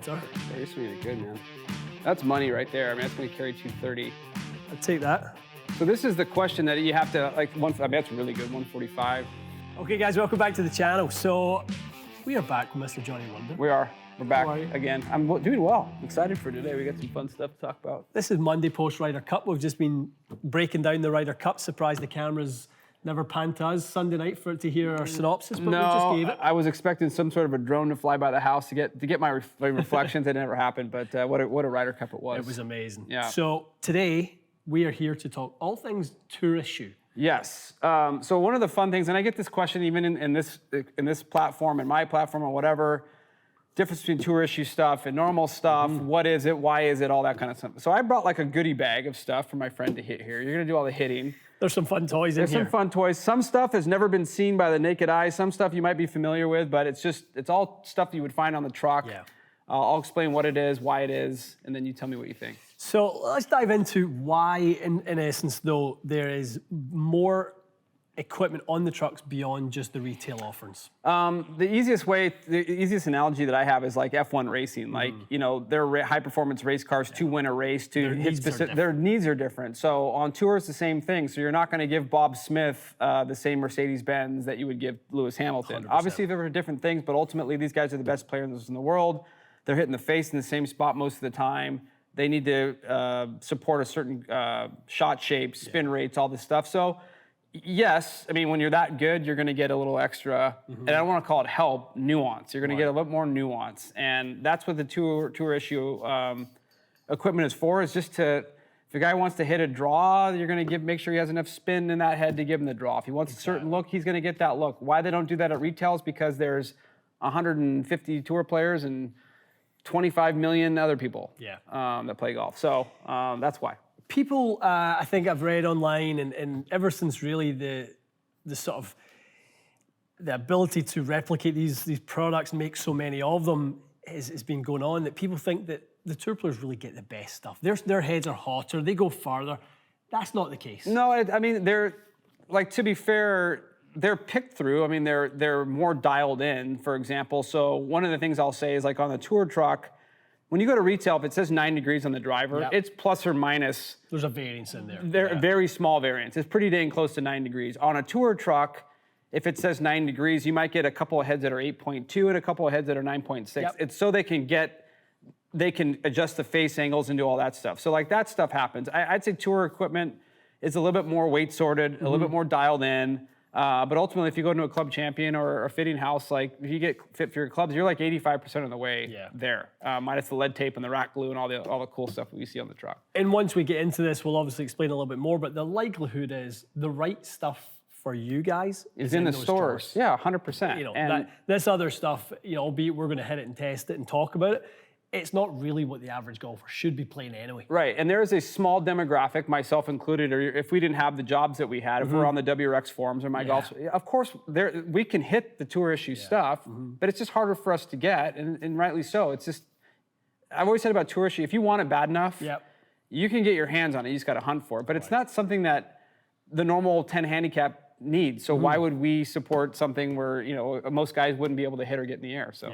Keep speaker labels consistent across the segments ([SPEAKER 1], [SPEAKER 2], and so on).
[SPEAKER 1] better.
[SPEAKER 2] Yeah, you're swinging it good, man. That's money right there. I mean, that's going to carry 230.
[SPEAKER 1] I'd take that.
[SPEAKER 2] So this is the question that you have to, I mean, that's really good, 145.
[SPEAKER 1] Okay, guys, welcome back to the channel. So we are back with Mr. Johnny Wunder.
[SPEAKER 2] We are. We're back
[SPEAKER 1] How are you?
[SPEAKER 2] again. I'm doing well. Excited for today. We got some fun stuff to talk about.
[SPEAKER 1] This is Monday post Ryder Cup. We've just been breaking down the Ryder Cup. Surprised the cameras never panned to us Sunday night for it to hear our synopsis, but we just gave it.
[SPEAKER 2] I was expecting some sort of a drone to fly by the house to get my reflections. It never happened, but what a Ryder Cup it was.
[SPEAKER 1] It was amazing.
[SPEAKER 2] Yeah.
[SPEAKER 1] So today we are here to talk all things tour issue.
[SPEAKER 2] Yes. So one of the fun things, and I get this question even in this platform, in my platform, or whatever. Difference between tour issue stuff and normal stuff. What is it? Why is it? All that kind of stuff. So I brought like a goodie bag of stuff for my friend to hit here. You're gonna do all the hitting.
[SPEAKER 1] There's some fun toys in
[SPEAKER 2] There's
[SPEAKER 1] here.
[SPEAKER 2] some fun toys. Some stuff has never been seen by the naked eye. Some stuff you might be familiar with, but it's all stuff that you would find on the truck.
[SPEAKER 1] Yeah.
[SPEAKER 2] I'll explain what it is, why it is, and then you tell me what you think.
[SPEAKER 1] So let's dive into why, in essence, though, there is more equipment on the trucks beyond just the retail offerings.
[SPEAKER 2] The easiest analogy that I have is like F1 racing. Like, you know, they're high performance race cars to win a race, to hit specific, their needs are different. So on tour, it's the same thing. So you're not going to give Bob Smith the same Mercedes-Benz that you would give Lewis Hamilton.
[SPEAKER 1] 100%.
[SPEAKER 2] Obviously, there are different things, but ultimately, these guys are the best players in the world. They're hitting the face in the same spot most of the time. They need to support a certain shot shape, spin rates, all this stuff. So yes, I mean, when you're that good, you're going to get a little extra, and I don't want to call it help, nuance. You're going to get a little more nuance, and that's what the tour issue equipment is for. Is just to, if a guy wants to hit a draw, you're going to make sure he has enough spin in that head to give him the draw. If he wants a certain look, he's going to get that look. Why they don't do that at retail is because there's 150 tour players and 25 million other people that play golf. So that's why.
[SPEAKER 1] People, I think I've read online, and ever since really the sort of the ability to replicate these products and make so many of them has been going on, that people think that the tour players really get the best stuff. Their heads are hotter, they go farther. That's not the case.
[SPEAKER 2] No, I mean, they're, like, to be fair, they're picked through. I mean, they're more dialed in, for example. So one of the things I'll say is, like, on the tour truck, when you go to retail, if it says 9 degrees on the driver, it's plus or minus.
[SPEAKER 1] There's a variance in there.
[SPEAKER 2] They're very small variance. It's pretty dang close to 9 degrees. On a tour truck, if it says 9 degrees, you might get a couple of heads that are 8.2 and a couple of heads that are 9.6.
[SPEAKER 1] Yep.
[SPEAKER 2] It's so they can adjust the face angles and do all that stuff. So like that stuff happens. I'd say tour equipment is a little bit more weight sorted, a little bit more dialed in. But ultimately, if you go into a club champion or a fitting house, like if you get fit for your clubs, you're like 85% of the way there, minus the lead tape and the rack glue and all the cool stuff that we see on the truck.
[SPEAKER 1] And once we get into this, we'll obviously explain a little bit more, but the likelihood is the right stuff for you guys
[SPEAKER 2] is in the
[SPEAKER 1] those
[SPEAKER 2] stores. Yeah, 100%.
[SPEAKER 1] You know,
[SPEAKER 2] and
[SPEAKER 1] this other stuff, you know, albeit we're going to hit it and test it and talk about it, it's not really what the average golfer should be playing anyway.
[SPEAKER 2] Right, and there is a small demographic, myself included, or if we didn't have the jobs that we had, if we're on the WRX forums or my golf, of course, we can hit the tour issue stuff, but it's just harder for us to get, and rightly so. It's just, I've always said about tour issue, if you want it bad enough, you can get your hands on it, you just got to hunt for it, but it's not something that the normal 10 handicap needs, so why would we support something where, you know, most guys wouldn't be able to hit or get in the air, so.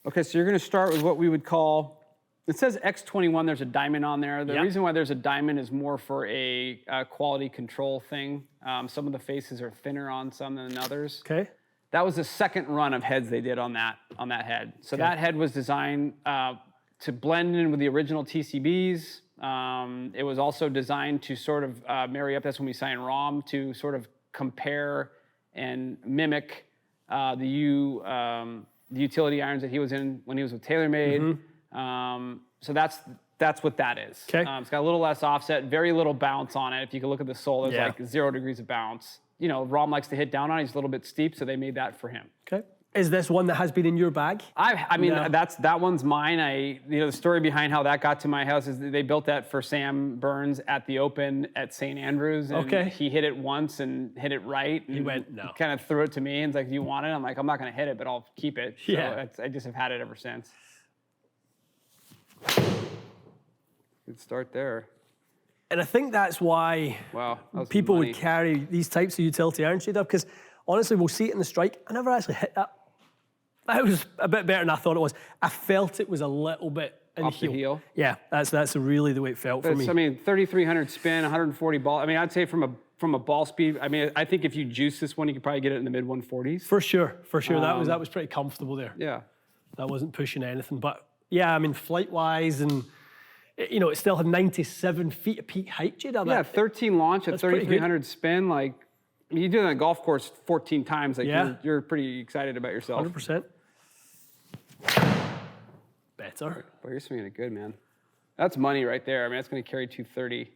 [SPEAKER 1] Okay,
[SPEAKER 2] so you're going to start with what we would call, it says X21, there's a diamond on there. The reason why there's a diamond is more for a quality control thing. Some of the faces are thinner on some than others.
[SPEAKER 1] Okay.
[SPEAKER 2] That was the second run of heads they did on that head. So that head was designed to blend in with the original TCBs. It was also designed to sort of marry up, that's when we signed Rahm, to sort of compare and mimic the utility irons that he was in when he was with TaylorMade. So that's what that is.
[SPEAKER 1] Okay.
[SPEAKER 2] It's got a little less offset, very little bounce on it. If you can look at the sole, there's like 0 degrees of bounce. You know, Rahm likes to hit down on it. He's a little bit steep, so they made that for him.
[SPEAKER 1] Okay. Is this one that has been in your bag?
[SPEAKER 2] I mean, that one's mine. The story behind how that got to my house is they built that for Sam Burns at the Open at St. Andrews. And he hit it once and hit it right. And
[SPEAKER 1] he went, no.
[SPEAKER 2] Kind of threw it to me and was like, do you want it? I'm like, I'm not going to hit it, but I'll keep it. So I just have had it ever since. Good start there.
[SPEAKER 1] And I think that's why people would carry these types of utility iron shade up, because honestly, we'll see it in the strike. I never actually hit that It was a bit better than I thought it was. I felt it was a little bit in
[SPEAKER 2] Off the heel?
[SPEAKER 1] Yeah, that's really the way it felt for me.
[SPEAKER 2] I mean, 3,300 spin, 140 ball. I mean, I'd say from a ball speed, I mean, I think if you juice this one, you could probably get it in the mid 140s.
[SPEAKER 1] For sure. That was pretty comfortable there.
[SPEAKER 2] Yeah.
[SPEAKER 1] That wasn't pushing anything. But yeah, I mean, flight-wise, and you know, it still had 97 feet of peak height, J-Dub.
[SPEAKER 2] Yeah, 13 launch at 3,300 spin. Like, I mean, you do it on a golf course 14 times. Like, you're pretty excited about yourself.
[SPEAKER 1] 100%. Better.
[SPEAKER 2] Boy, you're swinging it good, man. That's money right there. I mean, that's going to carry 230.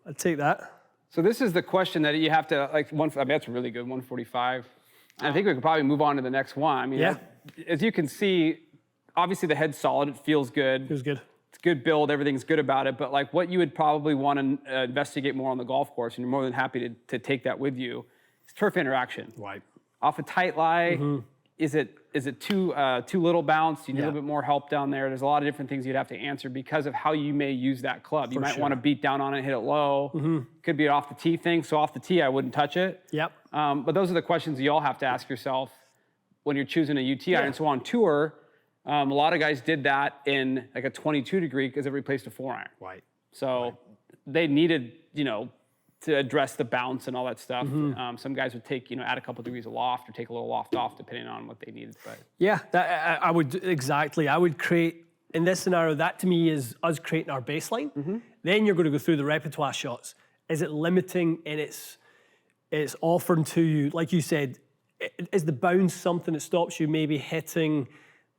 [SPEAKER 1] I'd take that.
[SPEAKER 2] So this is the question that you have to, like, I mean, that's really good, 145. And I think we could probably move on to the next one. I mean, as you can see, obviously the head's solid. It feels good.
[SPEAKER 1] Feels good.
[SPEAKER 2] It's good build. Everything's good about it. But, like, what you would probably want to investigate more on the golf course, and you're more than happy to take that with you, is turf interaction.
[SPEAKER 1] Right.
[SPEAKER 2] Off a tight lie, is it too little bounce? You need a little bit more help down there. There's a lot of different things you'd have to answer because of how you may use that club. You might want to beat down on it, hit it low. Could be an off the tee thing. So off the tee, I wouldn't touch it.
[SPEAKER 1] Yep.
[SPEAKER 2] But those are the questions you all have to ask yourself when you're choosing a UT iron. So on tour, a lot of guys did that in like a 22 degree because it replaced a 4-iron.
[SPEAKER 1] Right.
[SPEAKER 2] So they needed, you know, to address the bounce and all that stuff. Some guys would take, you know, add a couple degrees of loft or take a little loft off depending on what they needed. But
[SPEAKER 1] yeah, I would exactly. I would create in this scenario. That to me is us creating our baseline. Then you're going to go through the repertoire shots. Is it limiting in its offering to you? Like you said, is the bounce something that stops you maybe hitting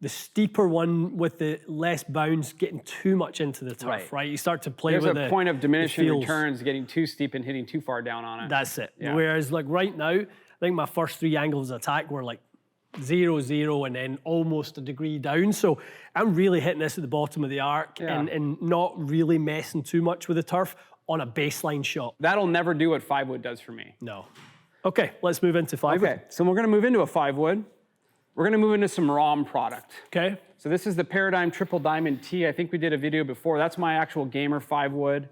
[SPEAKER 1] the steeper one with the less bounce, getting too much into the turf, right? You start to play with
[SPEAKER 2] There's a point of diminishing returns, getting too steep and hitting too far down on it.
[SPEAKER 1] That's it. Yeah. Whereas like right now, I think my first 3 angles of attack were like 0, 0, and then almost a degree down. So I'm really hitting this at the bottom of the arc and not really messing too much with the turf on a baseline shot.
[SPEAKER 2] That'll never do what 5-wood does for me.
[SPEAKER 1] No. Okay, let's move into 5-wood.
[SPEAKER 2] Okay, so we're gonna move into a 5-wood. We're gonna move into some Rahm product.
[SPEAKER 1] Okay.
[SPEAKER 2] So this is the Paradigm Triple Diamond T. I think we did a video before. That's my actual gamer 5-wood.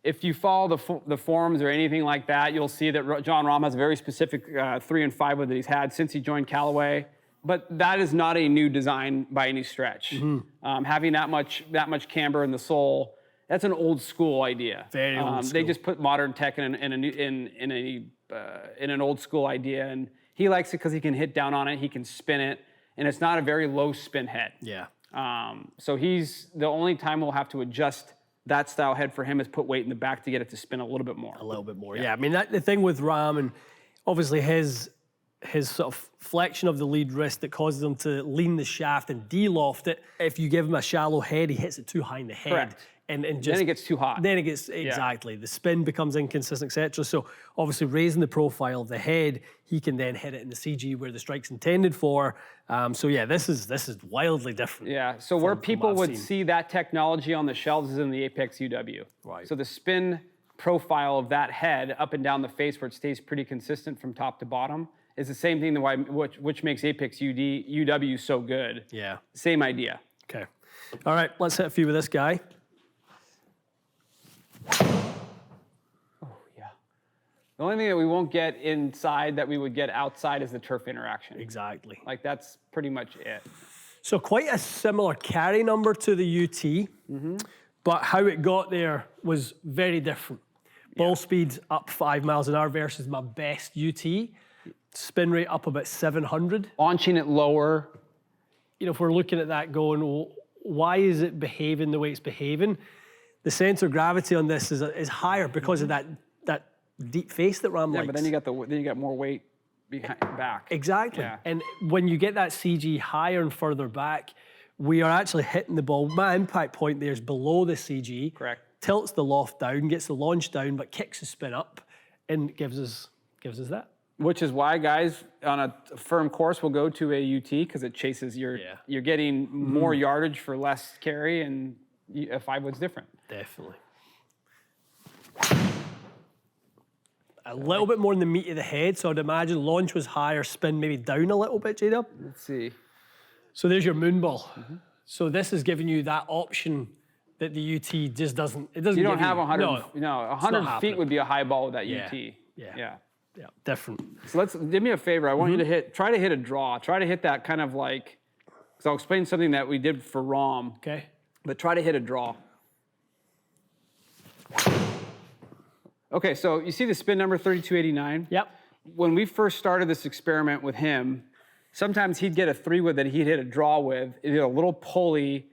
[SPEAKER 2] If you follow the forums or anything like that, you'll see that Jon Rahm has a very specific 3 and 5-wood that he's had since he joined Callaway. But that is not a new design by any stretch. Having that much camber in the sole, that's an old school idea.
[SPEAKER 1] Very old school.
[SPEAKER 2] They just put modern tech in an old school idea, and he likes it because he can hit down on it, he can spin it, and it's not a very low spin head.
[SPEAKER 1] Yeah.
[SPEAKER 2] So he's the only time we'll have to adjust that style head for him is put weight in the back to get it to spin a little bit more.
[SPEAKER 1] A little bit more. Yeah. I mean, the thing with Rahm and obviously his sort of flexion of the lead wrist that causes him to lean the shaft and de-loft it. If you give him a shallow head, he hits it too high in the head.
[SPEAKER 2] Correct.
[SPEAKER 1] And just,
[SPEAKER 2] then it gets too hot.
[SPEAKER 1] Then it gets, exactly. The spin becomes inconsistent, etc. So obviously raising the profile of the head, he can then hit it in the CG where the strike's intended for. So yeah, this is wildly different.
[SPEAKER 2] Yeah, so where people would see that technology on the shelves is in the Apex UW. Right. So the spin profile of that head up and down the face where it stays pretty consistent from top to bottom is the same thing which makes Apex UW so good.
[SPEAKER 1] Yeah.
[SPEAKER 2] Same idea.
[SPEAKER 1] Okay. All right, let's hit a few with this guy.
[SPEAKER 2] Oh, yeah. The only thing that we won't get inside that we would get outside is the turf interaction.
[SPEAKER 1] Exactly.
[SPEAKER 2] Like, that's pretty much it.
[SPEAKER 1] So quite a similar carry number to the UT, but how it got there was very different. Ball speed up 5 miles an hour versus my best UT. Spin rate up about 700.
[SPEAKER 2] Launching it lower.
[SPEAKER 1] You know, if we're looking at that going, well, why is it behaving the way it's behaving? The center of gravity on this is higher because of that deep face that Rahm likes.
[SPEAKER 2] Yeah, but then you got more weight behind back.
[SPEAKER 1] Exactly.
[SPEAKER 2] Yeah.
[SPEAKER 1] And when you get that CG higher and further back, we are actually hitting the ball. My impact point there is below the CG.
[SPEAKER 2] Correct.
[SPEAKER 1] Tilts the loft down, gets the launch down, but kicks the spin up, and gives us that.
[SPEAKER 2] Which is why guys on a firm course will go to a UT because it chases you're getting more yardage for less carry, and a 5-wood's different.
[SPEAKER 1] Definitely. A little bit more in the meat of the head, so I'd imagine launch was higher, spin maybe down a little bit, J-Dub.
[SPEAKER 2] Let's see.
[SPEAKER 1] So there's your moon ball. So this is giving you that option that the UT just doesn't. It doesn't.
[SPEAKER 2] You don't have 100.
[SPEAKER 1] No,
[SPEAKER 2] no, 100 feet would be a high ball with that UT.
[SPEAKER 1] Yeah. Yeah, different.
[SPEAKER 2] So do me a favor. I want you to try to hit a draw. Try to hit that kind of like, because I'll explain something that we did for Rahm.
[SPEAKER 1] Okay.
[SPEAKER 2] But try to hit a draw. Okay, so you see the spin number 3289?
[SPEAKER 1] Yep.
[SPEAKER 2] When we first started this experiment with him, sometimes he'd get a 3-wood that he'd hit a draw with, either a little pulley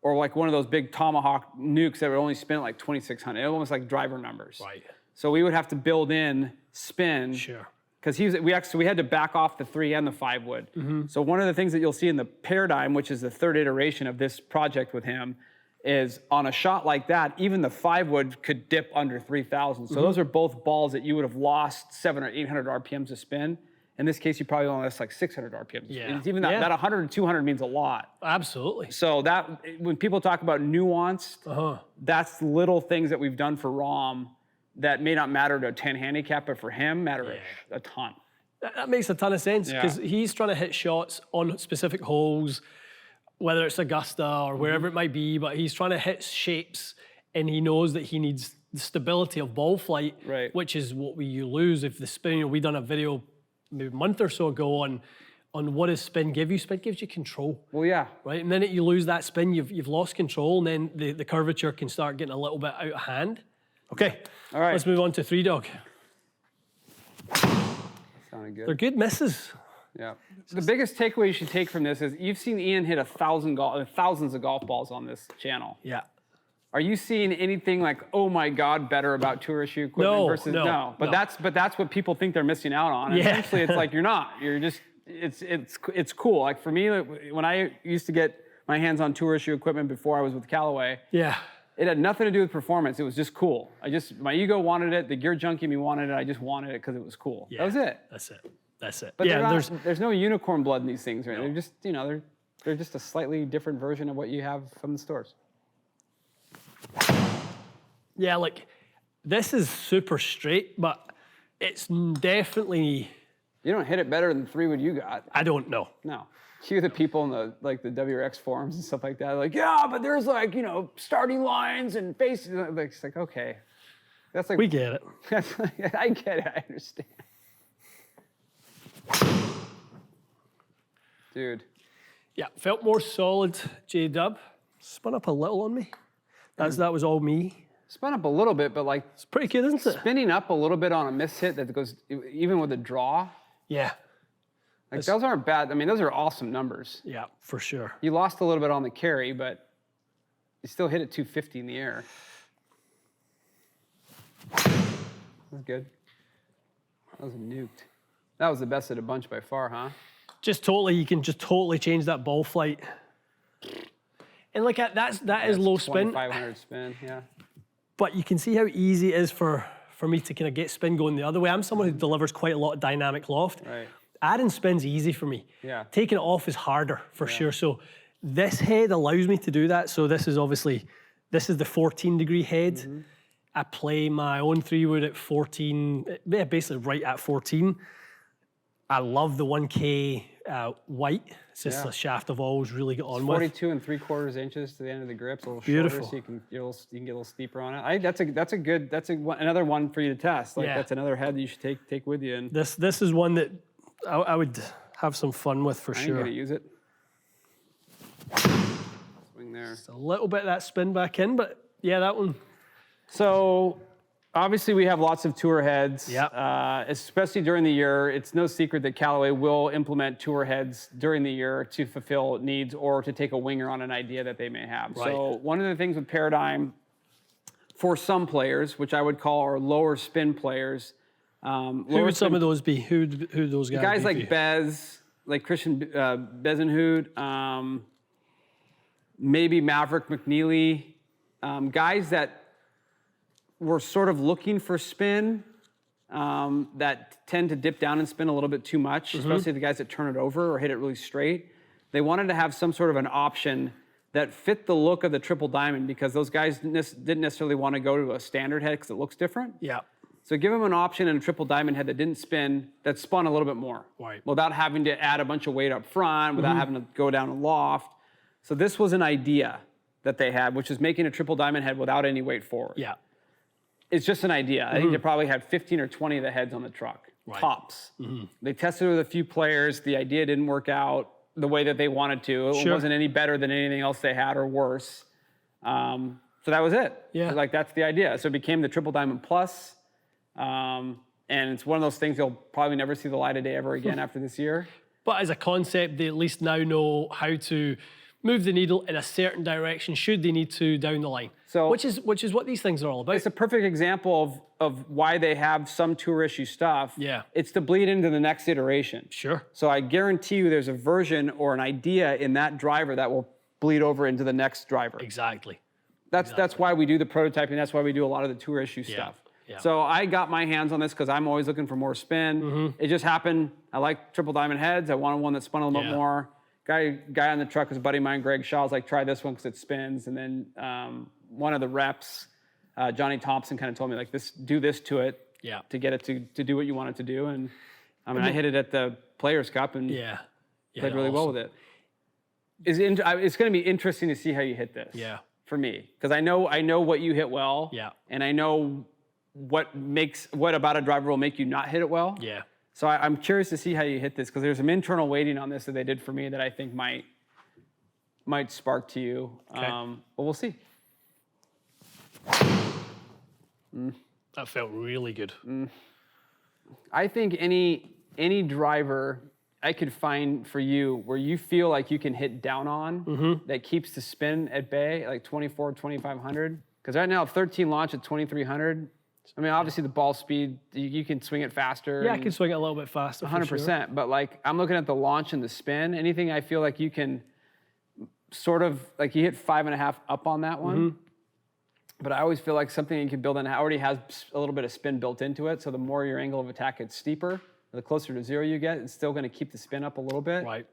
[SPEAKER 2] or like one of those big tomahawk nukes that would only spin at like 2,600, almost like driver numbers.
[SPEAKER 1] Right.
[SPEAKER 2] So we would have to build in spin.
[SPEAKER 1] Sure.
[SPEAKER 2] Because we had to back off the 3 and the 5-wood. So one of the things that you'll see in the paradigm, which is the third iteration of this project with him, is on a shot like that, even the 5-wood could dip under 3,000. So those are both balls that you would have lost 700 or 800 RPMs to spin. In this case, you probably only lost like 600 RPMs.
[SPEAKER 1] Yeah.
[SPEAKER 2] Even that 100 and 200 means a lot.
[SPEAKER 1] Absolutely.
[SPEAKER 2] So that when people talk about nuanced, that's little things that we've done for Rahm that may not matter to a 10 handicap, but for him matter a ton.
[SPEAKER 1] That makes a ton of sense because he's trying to hit shots on specific holes, whether it's Augusta or wherever it might be, but he's trying to hit shapes and he knows that he needs the stability of ball flight, which is what you lose if the spin. We done a video maybe a month or so ago on what does spin give you. Spin gives you control.
[SPEAKER 2] Well, yeah.
[SPEAKER 1] Right, and then you lose that spin, you've lost control, and then the curvature can start getting a little bit out of hand. Okay,
[SPEAKER 2] all right.
[SPEAKER 1] Let's move on to 3-dog.
[SPEAKER 2] Sounded good.
[SPEAKER 1] They're good misses.
[SPEAKER 2] Yeah. So the biggest takeaway you should take from this is you've seen Ian hit thousands of golf balls on this channel.
[SPEAKER 1] Yeah.
[SPEAKER 2] Are you seeing anything like, oh my God, better about tour issue equipment versus no? But that's what people think they're missing out on. And essentially, it's like you're not. You're just it's cool. Like for me, when I used to get my hands on tour issue equipment before I was with Callaway, it had nothing to do with performance. It was just cool. my ego wanted it. The gear junkie in me wanted it. I just wanted it because it was cool.
[SPEAKER 1] Yeah.
[SPEAKER 2] That was it.
[SPEAKER 1] That's it.
[SPEAKER 2] But there's no unicorn blood in these things, right? No. They're just, they're just a slightly different version of what you have from the stores.
[SPEAKER 1] Yeah, like this is super straight, but it's definitely.
[SPEAKER 2] You don't hit it better than the 3-wood you got.
[SPEAKER 1] I don't know.
[SPEAKER 2] No. Hear the people in the WRX forums and stuff like that, like, yeah, but there's like, starting lines and faces. It's like, okay. That's like.
[SPEAKER 1] We get it.
[SPEAKER 2] I get it, I understand. Dude.
[SPEAKER 1] Yeah, felt more solid, J-Dub. Spun up a little on me. That was all me.
[SPEAKER 2] Spun up a little bit, but like.
[SPEAKER 1] It's pretty good, isn't it?
[SPEAKER 2] Spinning up a little bit on a miss hit that goes, even with a draw.
[SPEAKER 1] Yeah.
[SPEAKER 2] Like those aren't bad. I mean, those are awesome numbers.
[SPEAKER 1] Yeah, for sure.
[SPEAKER 2] You lost a little bit on the carry, but you still hit it 250 in the air. That's good. That was nuked. That was the best of the bunch by far, huh?
[SPEAKER 1] You can just totally change that ball flight. And look at that is low spin.
[SPEAKER 2] 2,500 spin, yeah.
[SPEAKER 1] But you can see how easy it is for me to kind of get spin going the other way. I'm someone who delivers quite a lot of dynamic loft.
[SPEAKER 2] Right.
[SPEAKER 1] Adding spin's easy for me.
[SPEAKER 2] Yeah.
[SPEAKER 1] Taking it off is harder for sure. So this head allows me to do that. So this is the 14-degree head. I play my own 3-wood at 14, basically right at 14. I love the 1K white. It's just a shaft I've always really got on with.
[SPEAKER 2] 42 3/4 inches to the end of the grip, a little
[SPEAKER 1] Beautiful.
[SPEAKER 2] shorter, so you can get a little steeper on it. That's another one for you to test. Like that's another head that you should take with you. And
[SPEAKER 1] this is one that I would have some fun with for sure.
[SPEAKER 2] I'm gonna use it. Swing there.
[SPEAKER 1] Just a little bit of that spin back in, but yeah, that one.
[SPEAKER 2] So obviously we have lots of tour heads,
[SPEAKER 1] especially
[SPEAKER 2] during the year. It's no secret that Callaway will implement tour heads during the year to fulfill needs or to take a winger on an idea that they may have.
[SPEAKER 1] Right.
[SPEAKER 2] So one of the things with Paradigm for some players, which I would call our lower spin players.
[SPEAKER 1] Who would some of those be? Who those guys?
[SPEAKER 2] Guys like Bez, like Christian Bezenhout, maybe Maverick McNeely, guys that were sort of looking for spin that tend to dip down and spin a little bit too much, especially the guys that turn it over or hit it really straight. They wanted to have some sort of an option that fit the look of the triple diamond because those guys didn't necessarily want to go to a standard head because it looks different.
[SPEAKER 1] Yeah.
[SPEAKER 2] So give them an option in a triple diamond head that didn't spin, that spun a little bit more.
[SPEAKER 1] Right.
[SPEAKER 2] Without having to add a bunch of weight up front, without having to go down a loft. So this was an idea that they had, which is making a triple diamond head without any weight forward.
[SPEAKER 1] Yeah.
[SPEAKER 2] It's just an idea. I think they probably had 15 or 20 of the heads on the truck. tops. They tested it with a few players. The idea didn't work out the way that they wanted to. It wasn't any better than anything else they had or worse. So that was it.
[SPEAKER 1] Yeah.
[SPEAKER 2] So, like, that's the idea. So it became the Triple Diamond Plus. And it's one of those things you'll probably never see the light of day ever again after this year.
[SPEAKER 1] But as a concept, they at least now know how to move the needle in a certain direction should they need to down the line.
[SPEAKER 2] So,
[SPEAKER 1] which is what these things are all about.
[SPEAKER 2] It's a perfect example of why they have some tour issue stuff.
[SPEAKER 1] Yeah.
[SPEAKER 2] It's to bleed into the next iteration.
[SPEAKER 1] Sure.
[SPEAKER 2] So I guarantee you there's a version or an idea in that driver that will bleed over into the next driver.
[SPEAKER 1] Exactly.
[SPEAKER 2] That's why we do the prototyping. That's why we do a lot of the tour issue stuff.
[SPEAKER 1] Yeah.
[SPEAKER 2] So I got my hands on this because I'm always looking for more spin. It just happened. I like triple diamond heads. I wanted one that spun a little bit more. Guy on the truck was a buddy of mine, Greg Shaw. I was like, try this one because it spins. And then one of the reps, Johnny Thompson, kind of told me like, do this to it to get it to do what you want it to do. And I mean, I hit it at the Players Cup and played really well with it. It's going to be interesting to see how you hit this.
[SPEAKER 1] Yeah.
[SPEAKER 2] For me, because I know what you hit well.
[SPEAKER 1] Yeah.
[SPEAKER 2] And I know what about a driver will make you not hit it well.
[SPEAKER 1] Yeah.
[SPEAKER 2] So I'm curious to see how you hit this because there's some internal weighting on this that they did for me that I think might spark to you.
[SPEAKER 1] Okay.
[SPEAKER 2] But we'll see.
[SPEAKER 1] That felt really good.
[SPEAKER 2] I think any driver I could find for you where you feel like you can hit down on that keeps the spin at bay, like 24, 2500. Because right now, 13 launch at 2300. I mean, obviously the ball speed, you can swing it faster.
[SPEAKER 1] Yeah, I can swing it a little bit faster.
[SPEAKER 2] 100%.
[SPEAKER 1] Sure.
[SPEAKER 2] But like, I'm looking at the launch and the spin. Anything I feel like you can sort of, like you hit 5.5 up on that one. But I always feel like something you can build in already has a little bit of spin built into it. So the more your angle of attack gets steeper, the closer to zero you get, it's still going to keep the spin up a little bit.
[SPEAKER 1] Right.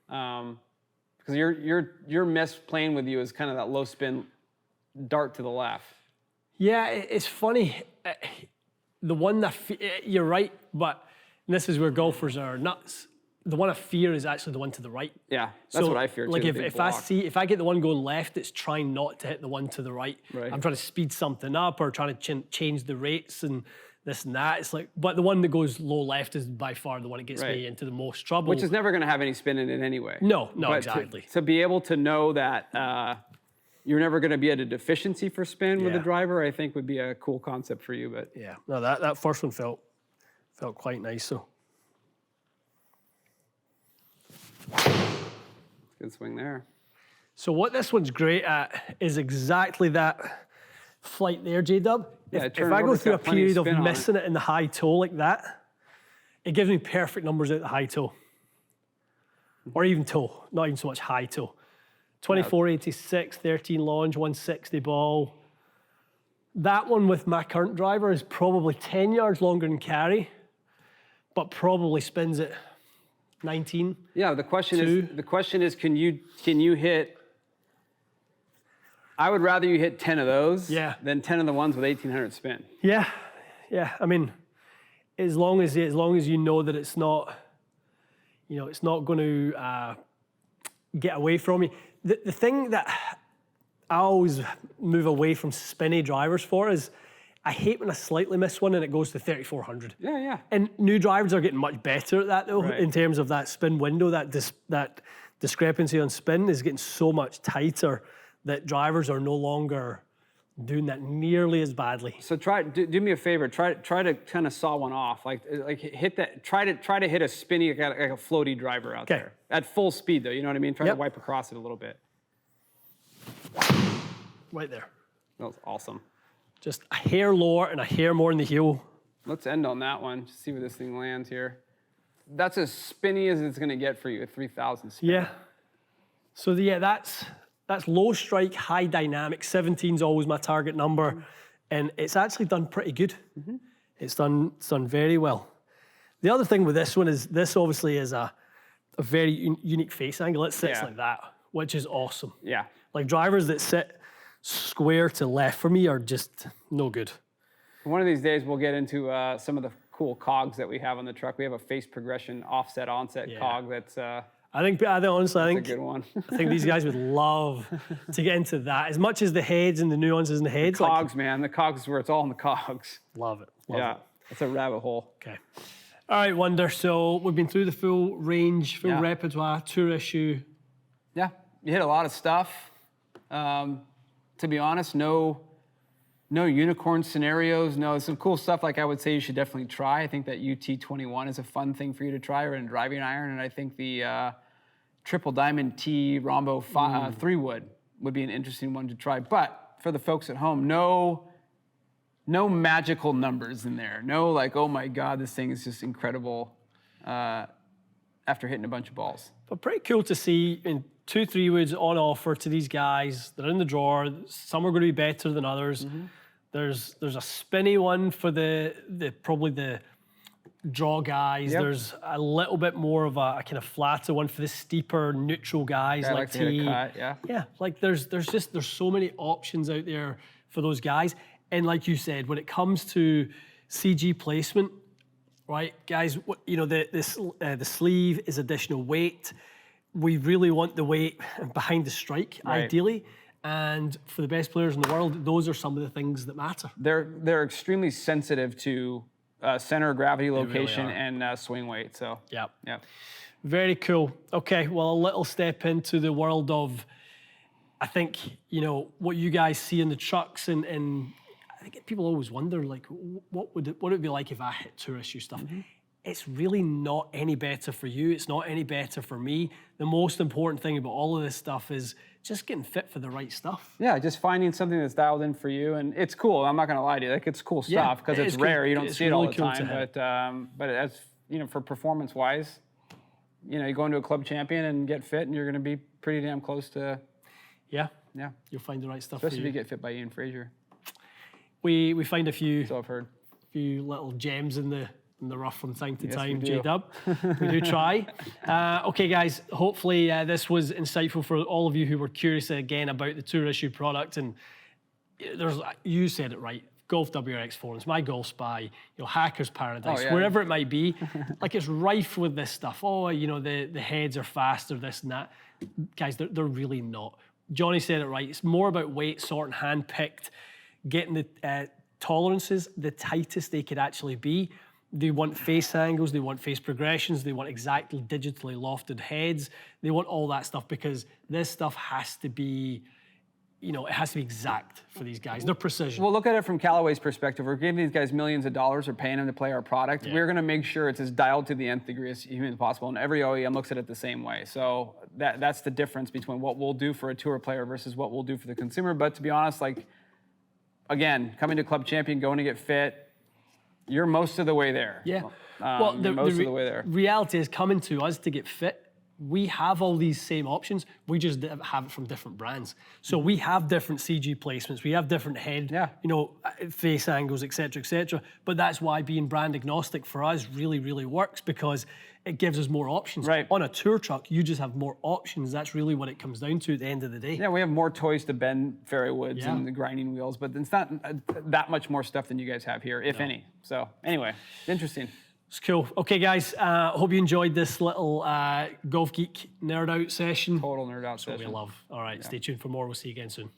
[SPEAKER 2] Because your miss playing with you is kind of that low spin dart to the left.
[SPEAKER 1] Yeah, it's funny. The one that you're right, but this is where golfers are nuts. The one I fear is actually the one to the right.
[SPEAKER 2] Yeah, that's what I fear too.
[SPEAKER 1] Like if I get the one going left, it's trying not to hit the one to the right. I'm trying to speed something up or trying to change the rates and this and that. It's like, but the one that goes low left is by far the one that gets me into the most trouble.
[SPEAKER 2] Which is never going to have any spin in it anyway.
[SPEAKER 1] No,
[SPEAKER 2] but
[SPEAKER 1] exactly.
[SPEAKER 2] To be able to know that you're never going to be at a deficiency for spin with a driver, I think would be a cool concept for you. But
[SPEAKER 1] yeah, no, that first one felt quite nice. So
[SPEAKER 2] good swing there.
[SPEAKER 1] So what this one's great at is exactly that flight there, J-Dub.
[SPEAKER 2] Yeah,
[SPEAKER 1] if I go through a period of missing it in the high toe like that, it gives me perfect numbers at the high toe. Or even toe, not even so much high toe. 2486, 13 launch, 160 ball. That one with my current driver is probably 10 yards longer than carry, but probably spins it 19.
[SPEAKER 2] Yeah, the question is can you hit? I would rather you hit 10 of those than 10 of the ones with 1800 spin.
[SPEAKER 1] Yeah. I mean, as long as you know that it's not going to get away from you. The thing that I always move away from spinny drivers for is I hate when I slightly miss one and it goes to 3400.
[SPEAKER 2] Yeah.
[SPEAKER 1] And new drivers are getting much better at that though, in terms of that spin window. That discrepancy on spin is getting so much tighter that drivers are no longer doing that nearly as badly.
[SPEAKER 2] So do me a favor. Try to kind of saw one off. Like hit that. Try to hit a spinny like a floaty driver out there at full speed though. You know what I mean? Try to wipe across it a little bit.
[SPEAKER 1] Right there.
[SPEAKER 2] That was awesome.
[SPEAKER 1] Just a hair lower and a hair more in the heel.
[SPEAKER 2] Let's end on that one. Just see where this thing lands here. That's as spinny as it's going to get for you at 3000 spin.
[SPEAKER 1] Yeah. So that's low strike, high dynamic. 17 is always my target number. And it's actually done pretty good. It's done very well. The other thing with this one is this obviously is a very unique face angle. It sits like that, which is awesome.
[SPEAKER 2] Yeah.
[SPEAKER 1] Like drivers that sit square to left for me are just no good.
[SPEAKER 2] One of these days we'll get into some of the cool cogs that we have on the truck. We have a face progression offset onset cog that's
[SPEAKER 1] honestly, I think
[SPEAKER 2] a good one.
[SPEAKER 1] I think these guys would love to get into that as much as the heads and the nuances in the heads.
[SPEAKER 2] The cogs, man. The cogs is where it's all in the cogs.
[SPEAKER 1] Love it.
[SPEAKER 2] Love it. It's a rabbit hole.
[SPEAKER 1] Okay. All right, Wunder. So we've been through the full range, full
[SPEAKER 2] Yeah.
[SPEAKER 1] repertoire, tour issue.
[SPEAKER 2] Yeah, you hit a lot of stuff. To be honest, no unicorn scenarios. No, some cool stuff. Like I would say, you should definitely try. I think that UT21 is a fun thing for you to try, or in driving iron, and I think the Triple Diamond T Rombo 3-wood would be an interesting one to try. But for the folks at home, no magical numbers in there. No, like, oh my God, this thing is just incredible after hitting a bunch of balls.
[SPEAKER 1] But pretty cool to see in 2 3-woods on offer to these guys. They're in the drawer. Some are going to be better than others. There's a spinny one for the probably the draw guys.
[SPEAKER 2] Yep.
[SPEAKER 1] There's a little bit more of a kind of flatter one for the steeper neutral guys like
[SPEAKER 2] to hit a
[SPEAKER 1] T.
[SPEAKER 2] cut, yeah.
[SPEAKER 1] Yeah, like there's so many options out there for those guys. And like you said, when it comes to CG placement, right, guys, the sleeve is additional weight. We really want the weight behind the strike,
[SPEAKER 2] Right.
[SPEAKER 1] ideally. And for the best players in the world, those are some of the things that matter.
[SPEAKER 2] They're extremely sensitive to center of gravity location
[SPEAKER 1] are.
[SPEAKER 2] and swing weight. So
[SPEAKER 1] Yeah.
[SPEAKER 2] yeah.
[SPEAKER 1] Very cool. Okay, well, a little step into the world of, I think, what you guys see in the trucks, and I think people always wonder, like, what would it be like if I hit tour issue stuff? It's really not any better for you. It's not any better for me. The most important thing about all of this stuff is just getting fit for the right stuff.
[SPEAKER 2] Yeah, just finding something that's dialed in for you, and it's cool. I'm not going to lie to you, like it's cool
[SPEAKER 1] Yeah,
[SPEAKER 2] stuff because
[SPEAKER 1] it
[SPEAKER 2] it's
[SPEAKER 1] is cool.
[SPEAKER 2] rare. You don't
[SPEAKER 1] It's
[SPEAKER 2] see it all
[SPEAKER 1] really
[SPEAKER 2] the
[SPEAKER 1] cool to
[SPEAKER 2] time. But as for performance-wise, you go into a club champion and get fit, and you're going to be pretty damn close to.
[SPEAKER 1] Yeah,
[SPEAKER 2] Yeah,
[SPEAKER 1] you'll find the right stuff
[SPEAKER 2] especially
[SPEAKER 1] for
[SPEAKER 2] if
[SPEAKER 1] you.
[SPEAKER 2] you get fit by Ian Fraser.
[SPEAKER 1] We find a few
[SPEAKER 2] So I've heard.
[SPEAKER 1] little gems in the rough from time to
[SPEAKER 2] Yes,
[SPEAKER 1] time,
[SPEAKER 2] we do.
[SPEAKER 1] J-Dub. We do try. Okay, guys, hopefully this was insightful for all of you who were curious again about the tour issue product. And you said it right. Golf WRX forums, My Golf Spy, Hackers Paradise,
[SPEAKER 2] Oh, yeah.
[SPEAKER 1] wherever it might be, like it's rife with this stuff. Oh, the heads are faster, this and that. Guys, they're really not. Johnny said it right. It's more about weight sorting, hand-picked, getting the tolerances the tightest they could actually be. They want face angles, they want face progressions, they want exactly digitally lofted heads. They want all that stuff because this stuff has to be, it has to be exact for these guys. They're precision.
[SPEAKER 2] Well, look at it from Callaway's perspective. We're giving these guys millions of dollars. We're paying them to play our product.
[SPEAKER 1] Yeah.
[SPEAKER 2] We're going to make sure it's as dialed to the nth degree as humanly possible. And every OEM looks at it the same way. So that's the difference between what we'll do for a tour player versus what we'll do for the consumer. But to be honest, again, coming to Club Champion, going to get fit, you're most of the way there.
[SPEAKER 1] Yeah.
[SPEAKER 2] You're most of the way there.
[SPEAKER 1] Reality is coming to us to get fit. We have all these same options. We just have it from different brands. So we have different CG placements. We have different head, face angles, et cetera, But that's why being brand agnostic for us really, really works because it gives us more options.
[SPEAKER 2] Right.
[SPEAKER 1] On a tour truck, you just have more options. That's really what it comes down to at the end of the day.
[SPEAKER 2] Yeah, we have more toys to bend fairway woods
[SPEAKER 1] Yeah.
[SPEAKER 2] and the grinding wheels, but it's not that much more stuff than you guys have here, if any. So anyway, interesting.
[SPEAKER 1] It's cool. Okay, guys, hope you enjoyed this little Golf Geek nerd out session.
[SPEAKER 2] Total nerd out
[SPEAKER 1] That's what we
[SPEAKER 2] session.
[SPEAKER 1] love. All right, stay tuned for more. We'll see you again soon.